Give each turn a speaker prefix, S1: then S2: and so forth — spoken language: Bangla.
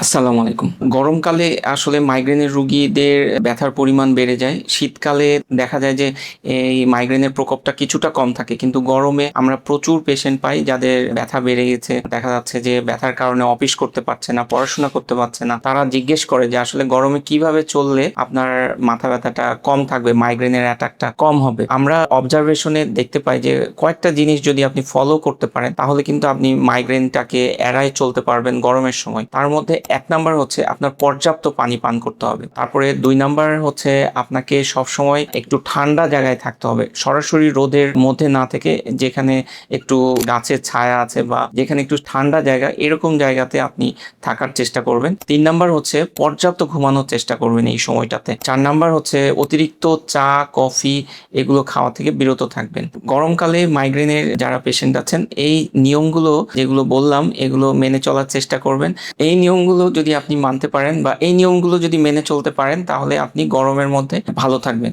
S1: আসসালামু আলাইকুম। গরমকালে আসলে মাইগ্রেনের রোগীদের ব্যথার পরিমাণ বেড়ে যায়। শীতকালে দেখা যায় যে এই মাইগ্রেনের প্রকোপটা কিছুটা কম থাকে। কিন্তু গরমে আমরা প্রচুর পেশেন্ট পাই যাদের ব্যথা বেড়ে গেছে। দেখা যাচ্ছে যে ব্যথার কারণে অফিস করতে পারছে না, পড়াশোনা করতে পারছে না। তারা জিজ্ঞেস করে যে আসলে গরমে কিভাবে চললে আপনার মাথা ব্যথাটা কম থাকবে, মাইগ্রেনের অ্যাটাকটা কম হবে। আমরা অবজারভেশনে দেখতে পাই যে কয়েকটা জিনিস যদি আপনি ফলো করতে পারেন তাহলে কিন্তু আপনি মাইগ্রেনটাকে এড়ায় চলতে পারবেন গরমের সময়। তার মধ্যে ১ নাম্বার হচ্ছে আপনার পর্যাপ্ত পানি পান করতে হবে। তারপরে ২ নাম্বার হচ্ছে আপনাকে সবসময় একটু ঠান্ডা জায়গায় থাকতে হবে। সরাসরি রোদের মধ্যে না থেকে যেখানে একটু গাছের ছায়া আছে বা যেখানে একটু ঠান্ডা জায়গা এরকম জায়গাতে আপনি থাকার চেষ্টা করবেন। ৩ নাম্বার হচ্ছে পর্যাপ্ত ঘুমানোর চেষ্টা করবেন এই সময়টাতে। ৪ নাম্বার হচ্ছে অতিরিক্ত চা, কফি এগুলো খাওয়া থেকে বিরত থাকবেন। গরমকালে মাইগ্রেনের যারা পেশেন্ট আছেন এই নিয়মগুলো যেগুলো বললাম এগুলো মেনে চলার চেষ্টা করবেন। এই নিয়মগুলো যদি আপনি মানতে পারেন বা এই নিয়মগুলো যদি মেনে চলতে পারেন তাহলে আপনি গরমের মধ্যে ভালো থাকবেন।